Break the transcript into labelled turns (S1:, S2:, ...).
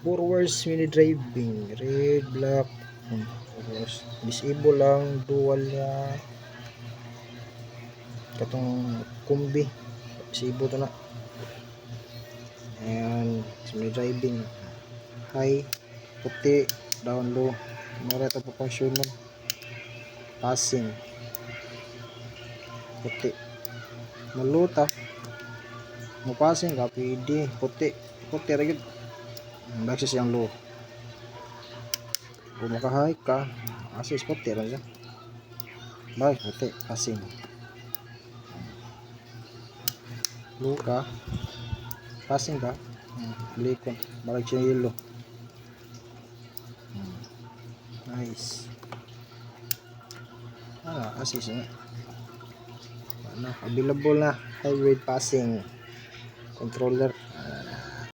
S1: Forwards mini driving, red, black. Tapos disable lang dual niya katong kumbi. Disable to na. Ayan, mini driving. High, puti, down low. Mara ito po function. Passing. Puti. Maluta. Mo passing ka pwede. Puti. Puti ra gyud. Back siyang low. Kung maka-high ka, assist puti ra siya. Bye, puti, passing. Low ka, passing ka, likon, balik siya yellow. Nice. Assist nga. Available na hybrid passing controller.